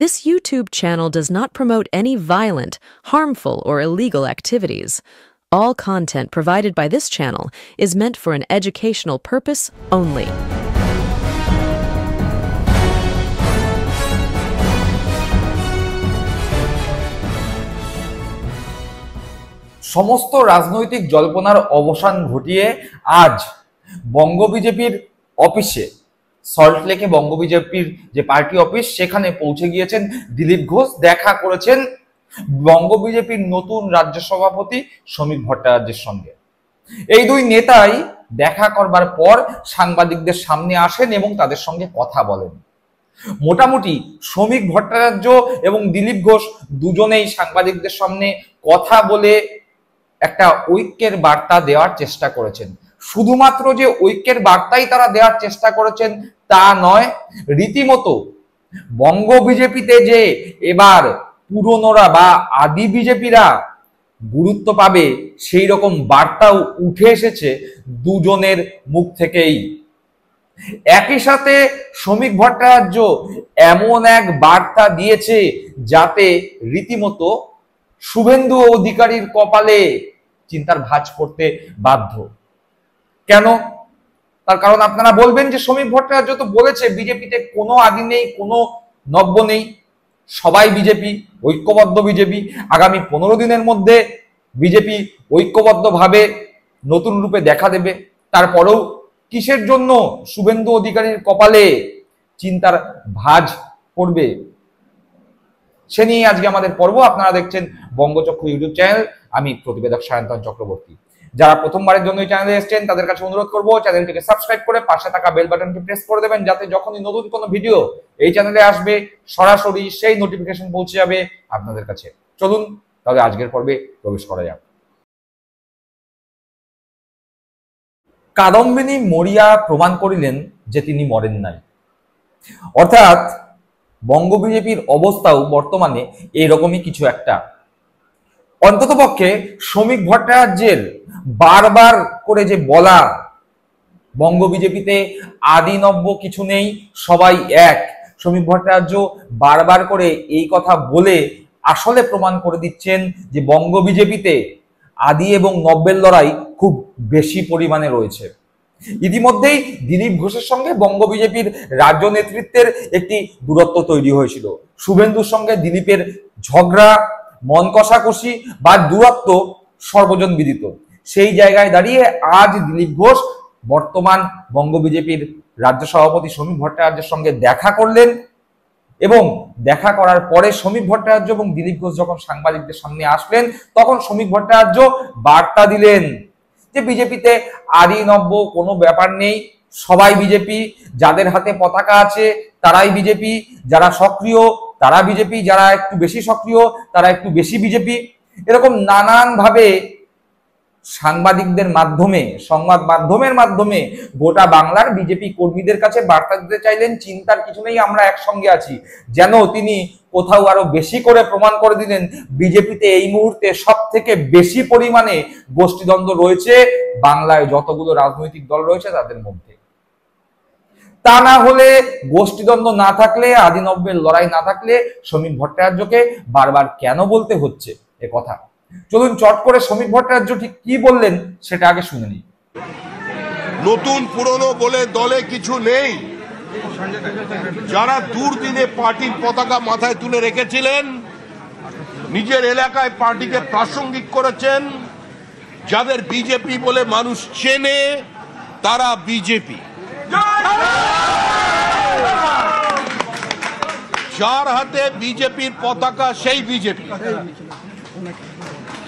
This YouTube channel does not promote any violent, harmful, or illegal activities. All content provided by this channel is meant for an educational purpose only. সমস্ত রাজনৈতিক জল্পনার অবসান ঘটিয়ে আজ বঙ্গ বিজেপির অফিসে সল্টলেকে বঙ্গ বিজেপির যে পার্টি অফিস সেখানে পৌঁছে গিয়েছেন দিলীপ ঘোষ। দেখা করেছেন বঙ্গ বিজেপির নতুন রাজ্য সভাপতি শ্রমিক ভট্টাচার্যের সঙ্গে। এই দুই নেতাই দেখা করবার পর সাংবাদিকদের সামনে আসেন এবং তাদের সঙ্গে কথা বলেন। মোটামুটি শ্রমিক ভট্টাচার্য এবং দিলীপ ঘোষ দুজনেই সাংবাদিকদের সামনে কথা বলে একটা ঐক্যের বার্তা দেওয়ার চেষ্টা করেছেন। শুধুমাত্র যে ঐক্যের বার্তাই তারা দেওয়ার চেষ্টা করেছেন তা নয়, রীতিমতো বঙ্গ বিজেপিতে যে এবার পুরনোরা বা আদি বিজেপিরা গুরুত্ব পাবে সেই রকম বার্তাও উঠে এসেছে দুজনের মুখ থেকেই। একই সাথে শ্রমিক ভট্টাচার্য এমন এক বার্তা দিয়েছে যাতে রীতিমতো শুভেন্দু অধিকারীর কপালে চিন্তার ভাঁজ পড়তে বাধ্য। কেন? তার কারণ আপনারা বলবেন যে শ্রমিক ভট্টাচার্য তো বলেছে বিজেপিতে কোনো আদি নেই, কোনো নব্য নেই, সবাই বিজেপি, ঐক্যবদ্ধ বিজেপি। আগামী 15 দিনের মধ্যে বিজেপি ঐক্যবদ্ধভাবে নতুন রূপে দেখা দেবে। তারপরেও কিসের জন্য শুভেন্দু অধিকারীর কপালে চিন্তার ভাঁজ পড়বে, সে নিয়ে আজকে আমাদের পর্ব। আপনারা দেখছেন বঙ্গচক্ষু ইউটিউব চ্যানেল, আমি প্রতিবেদক সায়ন্তন চক্রবর্তী। যারা প্রথমবারের জন্য এই চ্যানেলে এসেছেন তাদের কাছে অনুরোধ করবো চ্যানেলটিকে সাবস্ক্রাইব করে পাশে থাকা বেল বাটনটি প্রেস করে দেবেন, যাতে যখনই নতুন কোনো ভিডিও এই চ্যানেলে আসবে সরাসরি সেই নোটিফিকেশন পৌঁছে যাবে আপনাদের কাছে। চলুন তাহলে আজকের পর্বে প্রবেশ করা যাক। কাদম্বিনী মরিয়া প্রমাণ করিলেন যে তিনি মরেন নাই। অর্থাৎ বঙ্গ বিজেপির অবস্থাও বর্তমানে এইরকমই কিছু একটা। অন্ততপক্ষে শ্রমিক ভট্টাচার্যের বারবার করে যে বলা বঙ্গ বিজেপিতে আদি নব্য কিছু নেই, সবাই এক, শ্রমিক ভট্টাচার্য বারবার করে এই কথা বলে আসলে প্রমাণ করে দিচ্ছেন যে বঙ্গ বিজেপিতে আদি এবং নব্যের লড়াই খুব বেশি পরিমাণে রয়েছে। ইতিমধ্যেই দিলীপ ঘোষের সঙ্গে বঙ্গ বিজেপির রাজ্য নেতৃত্বের একটি দূরত্ব তৈরি হয়েছিল। শুভেন্দুর সঙ্গে দিলীপের ঝগড়া, মন কষাকষি বা দূরত্ব সর্বজন বিদিত। সেই জায়গায় দাঁড়িয়ে আজ দিলীপ ঘোষ বর্তমান বঙ্গ বিজেপির রাজ্য সভাপতি শ্রমিক ভট্টাচার্যের সঙ্গে দেখা করলেন এবং দেখা করার পরে শ্রমিক ভট্টাচার্য এবং দিলীপ ঘোষ যখন সাংবাদিকদের সামনে আসলেন তখন শ্রমিক ভট্টাচার্য বার্তা দিলেন যে বিজেপিতে আদি নব্য কোনো ব্যাপার নেই, সবাই বিজেপি, যাদের হাতে পতাকা আছে তারাই বিজেপি, যারা সক্রিয় তারা বিজেপি, যারা একটু বেশি সক্রিয় তারা একটু বেশি বিজেপি। এরকম নানান ভাবে সাংবাদিকদের মাধ্যমে, সংবাদ মাধ্যমের মাধ্যমে গোটা বাংলার বিজেপি কর্মীদের কাছে বার্তা দিতে চাইলেন চিন্তার কিছু নেই, আমরা একসঙ্গে আছি। যেন তিনি কোথাও আরো বেশি করে প্রমাণ করে দিলেন বিজেপিতে এই মুহূর্তে সব থেকে বেশি পরিমাণে গোষ্ঠীদ্বন্দ্ব রয়েছে বাংলায় যতগুলো রাজনৈতিক দল রয়েছে তাদের মধ্যে। তা না হলে গোষ্ঠীদ্বন্দ্ব না থাকলে, আদি নব্যের লড়াই না থাকলে শ্রমিক ভট্টাচার্যকে বারবার কেন বলতে হচ্ছে এ কথা? চলুন চট করে শ্রমিক ভট্টাচার্য ঠিক কি বললেন সেটা আগে শুনে নিই। নতুন পুরনো বলে দলে কিছু নেই। যারা দুর্দিনে পার্টির পতাকা মাথায় তুলে রেখেছিলেন, নিজের এলাকায় পার্টিকে প্রাসঙ্গিক করেছেন, যাদের বিজেপি বলে মানুষ চেনে তারা বিজেপি। যার হাতে বিজেপির পতাকা সেই বিজেপি।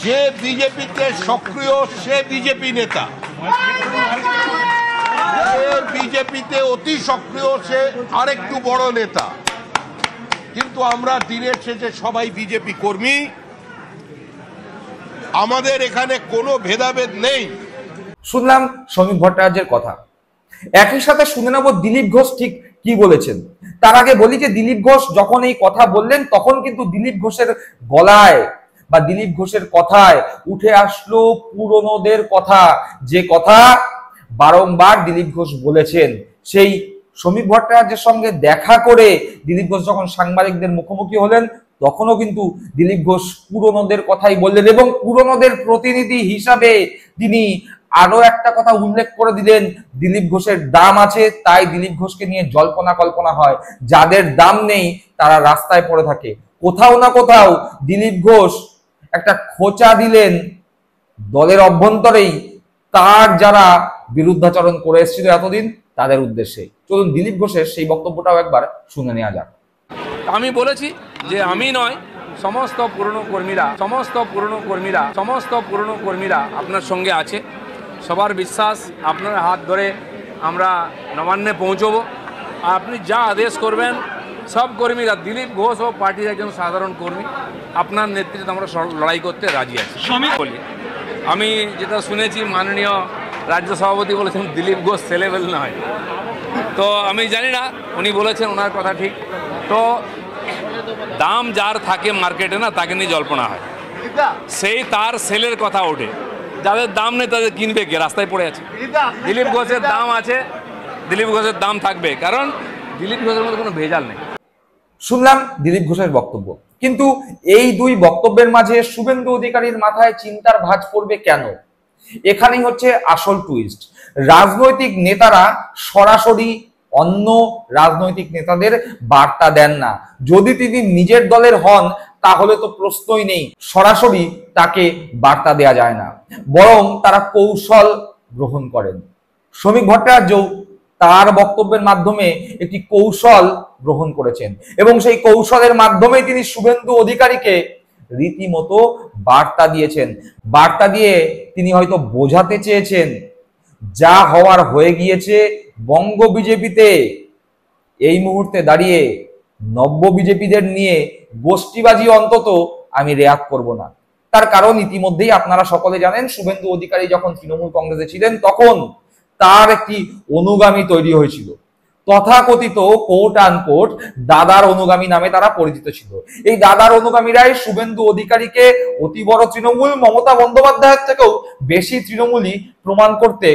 যে বিজেপিতে সক্রিয় সে বিজেপি নেতা, যে বিজেপিতে অতি সক্রিয় সে আরেকটু বড় নেতা। কিন্তু আমরা দিনের শেষে সবাই বিজেপি কর্মী, আমাদের এখানে কোনো ভেদাভেদ নেই। শুনলাম শ্রমিক ভট্টাচার্যের কথা, একই সাথে শুনে নেব দিলীপ ঘোষ ঠিক কি বলেছেন। তার আগে বলি যে দিলীপ ঘোষ যখন এই কথা বললেন তখন কিন্তু দিলীপ ঘোষের গলায় বা দিলীপ ঘোষের কথায় উঠে আসলো পুরনোদের কথা, যে কথা বারংবার দিলীপ ঘোষ বলেছেন, সেই শ্রমিক ভট্টাচার্যের সঙ্গে দেখা করে দিলীপ ঘোষ যখন সাংবাদিকদের মুখোমুখি হলেন, তখনও কিন্তু দিলীপ ঘোষ পুরনোদের কথাই বললেন এবং পুরনোদের প্রতিনিধি হিসাবে তিনি আরো একটা কথা উল্লেখ করে দিলেন, দিলীপ ঘোষের দাম আছে তাই দিলীপ ঘোষকে নিয়ে জল্পনা কল্পনা হয়, যাদের দাম নেই তারা রাস্তায় পড়ে থাকে। কোথাও না কোথাও দিলীপ ঘোষ একটা খোঁচা দিলেন দলের অভ্যন্তরেই তার যারা বিরুদ্ধাচরণ করে এসেছিল এতদিন তাদের উদ্দেশ্যে। চলুন দিলীপ ঘোষের সেই বক্তব্যটাও একবার শুনে নেওয়া যাক। আমি বলেছি যে আমি নয়, সমস্ত পুরনো কর্মীরা আপনার সঙ্গে আছে। সবার বিশ্বাস আপনার হাত ধরে আমরা নবান্নে পৌঁছবো। আপনি যা আদেশ করবেন সব কর্মীরা, দিলীপ ঘোষ ও পার্টির একজন সাধারণ কর্মী, আপনার নেতৃত্বে আমরা লড়াই করতে রাজি আছি। বলি আমি যেটা শুনেছি, মাননীয় রাজ্য সভাপতি বলেছেন দিলীপ ঘোষ ছেলেবেল নয়, তো আমি জানি না, উনি বলেছেন ওনার কথা ঠিক। তো দাম যার থাকে মার্কেটে না, তাকে নিয়ে জল্পনা হয়, সেই তার সেলের কথা ওঠে। যাদের দাম নেই তাদের কিনবে কে? রাস্তায় পড়ে আছে। দিলীপ ঘোষের দাম আছে, দিলীপ ঘোষের দাম থাকবে, কারণ দিলীপ ঘোষের মধ্যে কোনো ভেজাল নেই। শুনলাম দিলীপ ঘোষের বক্তব্য, কিন্তু এই দুই বক্তব্যের মাঝে শুভেন্দু অধিকারীর মাথায় চিন্তার ভাঁজ পড়বে কেন? এখানেই হচ্ছে আসল টুইস্ট। রাজনৈতিক নেতারা সরাসরি অন্য রাজনৈতিক নেতাদের বার্তা দেন না। যদি তিনি নিজের দলের হন তাহলে তো প্রশ্নই নেই, সরাসরি তাকে বার্তা দেয়া যায় না, বরং তারা কৌশল গ্রহণ করেন। শ্রমিক ভট্টাচার্য তার বক্তব্যের মাধ্যমে একটি কৌশল গ্রহণ করেছেন এবং সেই কৌশলের মাধ্যমে তিনি শুভেন্দু অধিকারীকে রীতিমতো বার্তা দিয়েছেন। বার্তা দিয়ে তিনি হয়তো বোঝাতে চেয়েছেন, যা হওয়ার হয়ে গিয়েছে বঙ্গ বিজেপিতে, এই মুহূর্তে দাঁড়িয়ে নব্য বিজেপিদের নিয়ে গোষ্ঠীবাজি অন্তত আমি রেয়াত করব না। তার কারণ ইতিমধ্যেই আপনারা সকলে জানেন, শুভেন্দু অধিকারী যখন তৃণমূল কংগ্রেসে ছিলেন তখন তার একটি অনুগামী তৈরি হয়েছিল, তথাকথিত কোট আনকোট দাদার অনুগামী নামে তারা পরিচিত ছিল। এই দাদার অনুগামীরাই শুভেন্দু অধিকারীকে অতি বড় তৃণমূল, মমতা বন্দ্যোপাধ্যায়ের থেকেও বেশি তৃণমূলই প্রমাণ করতে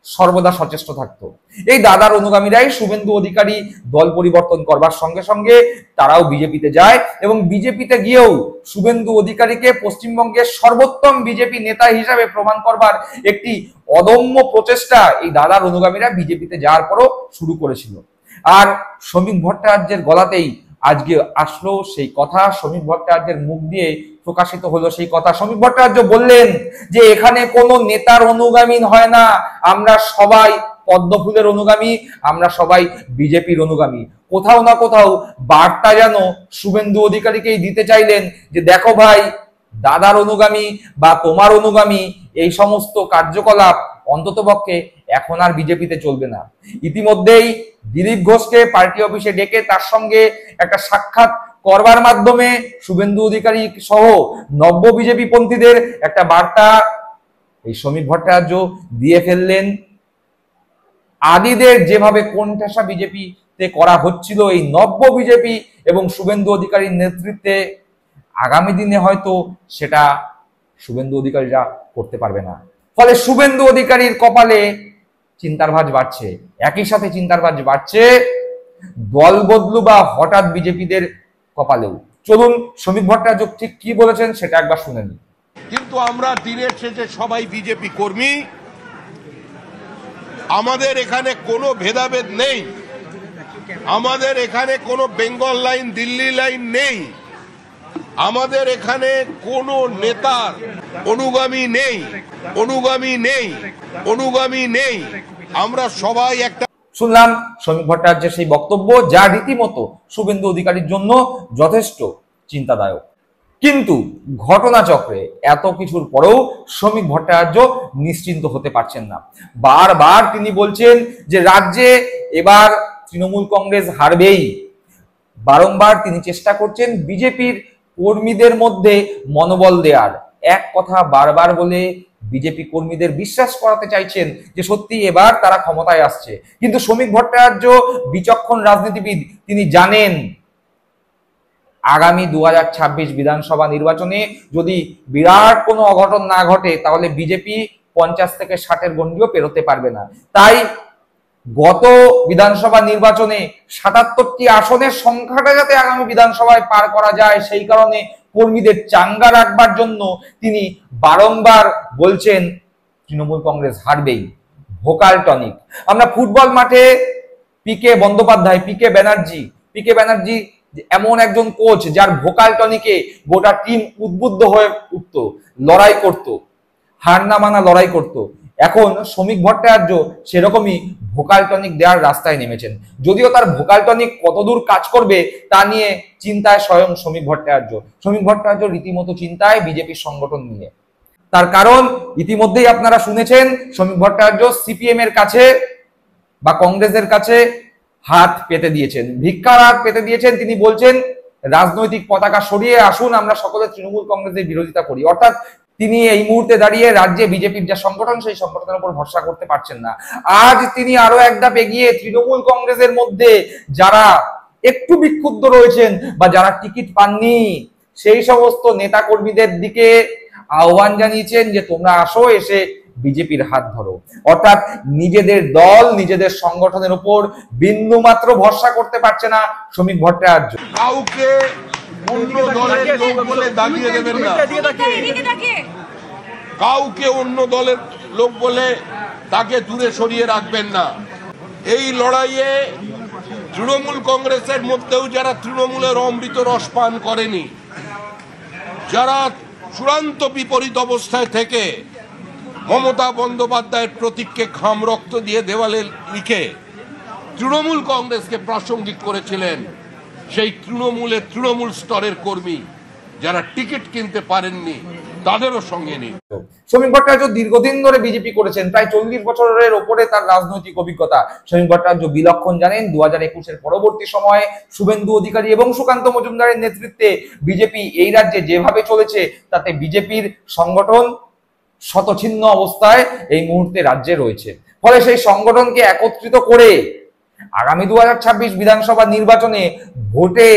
সর্বদা সচেষ্ট থাকতো। এই দাদার অনুগামীরাই শুভেন্দু অধিকারী দল পরিবর্তন করবার সঙ্গে সঙ্গে তারাও বিজেপিতে যায় এবং বিজেপিতে গিয়েও শুভেন্দু অধিকারীকে পশ্চিমবঙ্গের সর্বোত্তম বিজেপি নেতা হিসাবে প্রমাণ করবার একটি অদম্য প্রচেষ্টা এই দাদার অনুগামীরা বিজেপিতে যাওয়ার পরও শুরু করেছিল। আর শ্রমিক ভট্টাচার্যের গলাতেই আজকে আসলো সেই কথা, শ্রমিক ভট্টাচার্যের মুখ দিয়ে প্রকাশিত হলো সেই কথা। শ্রমিক ভট্টাচার্য বললেন যে এখানে কোনো নেতার অনুগামী হয় না, আমরা সবাই পদ্মফুলের অনুগামী, আমরা সবাই বিজেপির অনুগামী। কোথাও না কোথাও বার্তা যেন শুভেন্দু অধিকারীকেই দিতে চাইলেন যে দেখো ভাই, দাদার অনুগামী বা তোমার অনুগামী এই সমস্ত কার্যকলাপ অন্ততপক্ষে এখন আর বিজেপিতে চলবে না। ইতিমধ্যেই দিলীপ ঘোষকে পার্টি অফিসে ডেকে তার সঙ্গে একটা সাক্ষাৎ করবার মাধ্যমে শুভেন্দু অধিকারী সহ নব্য বিজেপি পন্থীদের একটা বার্তা এই শ্রমিক ভট্টাচার্য দিয়ে ফেললেন। আদিদের যেভাবে কোণঠাসা বিজেপিতে করা হচ্ছিল এই নব্য বিজেপি এবং শুভেন্দু অধিকারীর নেতৃত্বে, আগামী দিনে হয়তো সেটা শুভেন্দু অধিকারীরা করতে পারবে না। ফলে শুভেন্দু অধিকারীর কপালে চিন্তার ভাঁজ বাড়ছে, একই সাথে চিন্তার ভাঁজ বাড়ছে দল বদলু বা হঠাৎ বিজেপিদের কপালেও। চলুন শ্রমিক ভট্টাচার্য ঠিক কি বলেছেন সেটা একবার শুনে নিন। কিন্তু আমরা দিনের শেষে সবাই বিজেপি কর্মী, আমাদের এখানে কোনো ভেদাভেদ নেই, আমাদের এখানে কোনো বেঙ্গল লাইন দিল্লি লাইন নেই, আমাদের এখানে কোনো নেতার অনুগামী নেই, আমরা সবাই একটা। শুনলাম শ্রমিক ভট্টাচার্যের সেই বক্তব্য, যা রীতিমতো শুভেন্দু অধিকারীর জন্য যথেষ্ট চিন্তাদায়ক। কিন্তু ঘটনাচক্রে এত কিছুর পরেও শ্রমিক ভট্টাচার্য নিশ্চিন্ত হতে পারছেন না। বারবার তিনি বলছেন যে রাজ্যে এবার তৃণমূল কংগ্রেস হারবেই। বারংবার তিনি চেষ্টা করছেন বিজেপির কর্মীদের মধ্যে মনোবল দেওয়ার, এক কথা বারবার বলে বিজেপি কর্মীদের বিশ্বাস করাতে চাইছেন যে সত্যি এবার তারা ক্ষমতায় আসছে। কিন্তু শ্রমিক ভট্টাচার্য বিচক্ষণ রাজনীতিবিদ, তিনি জানেন আগামী 2026 বিধানসভা নির্বাচনে যদি বিরাট কোনো অঘটন না ঘটে তাহলে বিজেপি 50 থেকে 60-এর গণ্ডিও পেরোতে পারবে না। তাই গত বিধানসভা নির্বাচনে ৭৭টি আসনের সংখ্যাটা যাতে আগামী বিধানসভায় পার করা যায় সেই কারণে কর্মীদের চাঙ্গা রাখবার জন্য তিনি বারংবার বলছেন তৃণমূল কংগ্রেস হারবেই। Vocal tonic. আমরা ফুটবল মাঠে পিকে ব্যানার্জি এমন একজন কোচ যার ভোকাল টনিকে গোটা টিম উদ্বুদ্ধ হয়ে উঠত, লড়াই করত, হার না মানা লড়াই করত। এখন শ্রমিক ভট্টাচার্য সেরকমই ভোকাল টনিক দেওয়ার রাস্তায় নেমেছেন। যদিও তার ভোকাল টনিক কতদূর কাজ করবে তা নিয়ে চিন্তায় স্বয়ং শ্রমিক ভট্টাচার্য রীতিমতো চিন্তায় বিজেপির সংগঠন নিয়ে। তার কারণ ইতিমধ্যেই আপনারা শুনেছেন শ্রমিক ভট্টাচার্য সিপিএম এর কাছে বা কংগ্রেসের কাছে হাত পেতে দিয়েছেন, ভিক্ষার হাত পেতে দিয়েছেন। তিনি বলছেন রাজনৈতিক পতাকা সরিয়ে আসুন, আমরা সকলে তৃণমূল কংগ্রেসের বিরোধিতা করি। অর্থাৎ তিনি এই মুহূর্তে দাঁড়িয়ে রাজ্যে বিজেপির যে সংগঠন সেই সংগঠনের উপর ভরসা করতে পারছেন না। আজ তিনি আরো এক ধাপ এগিয়ে তৃণমূল কংগ্রেসের মধ্যে যারা একটু বিক্ষুব্ধ রয়েছেন বা যারা টিকিট পাননি সেই সমস্ত নেতা কর্মীদের দিকে আহ্বান জানিয়েছেন যে তোমরা আসো, এসে বিজেপির হাত ধরো। অর্থাৎ নিজেদের দল নিজেদের সংগঠনের উপর বিন্দু মাত্র ভরসা করতে পারছে না শ্রমিক ভট্টাচার্য। কাউকে অন্য দলের লোক বলে দাগিয়ে দেবেন না, কাউকে অন্য দলের লোক বলে তাকে দূরে সরিয়ে রাখবেন না। এই লড়াইয়ে তৃণমূল কংগ্রেসের মধ্যেও যারা তৃণমূলের অমৃত রস পান করেনি, যারা চূড়ান্ত বিপরীত অবস্থায় থেকে মমতা বন্দ্যোপাধ্যায়ের প্রতীককে ঘাম রক্ত দিয়ে দেওয়ালে লিখে তৃণমূল কংগ্রেসকে প্রাসঙ্গিক করেছিলেন, সেই তৃণমূল স্তরের কর্মী যারা টিকিট কিনতে পারেননি তাদেরও সঙ্গে নিন। শ্রমিক ভট্টাচার্য দীর্ঘদিন ধরে বিজেপি করেছেন, প্রায় 40 বছরের ওপরে তার রাজনৈতিক অভিজ্ঞতা। শ্রমিক ভট্টাচার্য বিলক্ষণ জানেন 2021-এর পরবর্তী সময়ে শুভেন্দু অধিকারী এবং সুকান্ত মজুমদারের নেতৃত্বে বিজেপি এই রাজ্যে যেভাবে চলেছে তাতে বিজেপির সংগঠন শতছিন্ন অবস্থায় এই মুহূর্তে রাজ্যে রয়েছে। ফলে সেই সংগঠনকে একত্রিত করে আগামী 2026 বিধানসভা নির্বাচনে ভোটে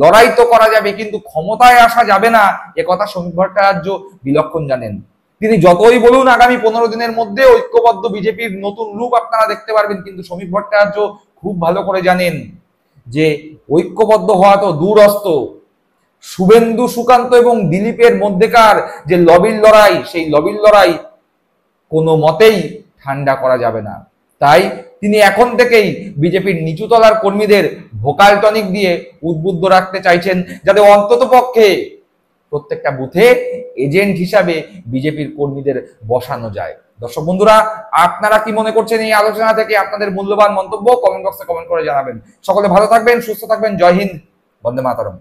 লড়াই তো করা যাবে, কিন্তু ক্ষমতায় আসা যাবে না, একথা শ্রমিক ভট্টাচার্য বিলক্ষণ জানেন। তিনি যতই বলুন আগামী 15 দিনের মধ্যে ঐক্যবদ্ধ বিজেপির নতুন রূপ আপনারা দেখতে পারবেন, কিন্তু শ্রমিক ভট্টাচার্য খুব ভালো করে জানেন যে ঐক্যবদ্ধ হওয়া তো দূরস্থ। শুভেন্দু, সুকান্ত এবং দিলীপের মধ্যেকার যে লবির লড়াই, সেই লবির লড়াই কোনো মতেই ঠান্ডা করা যাবে না। তাই তিনি এখন থেকেই বিজেপির নিচুতলার কর্মীদের ভোকাল টনিক দিয়ে উদ্বুদ্ধ রাখতে চাইছেন, যাতে অন্তত পক্ষে প্রত্যেকটা বুথে এজেন্ট হিসাবে বিজেপির কর্মীদের বসানো যায়। দর্শক বন্ধুরা, আপনারা কি মনে করছেন এই আলোচনা থেকে? আপনাদের মূল্যবান মন্তব্য কমেন্ট বক্সে কমেন্ট করে জানাবেন। সকলে ভালো থাকবেন, সুস্থ থাকবেন। জয় হিন্দ, বন্দে মাতরম।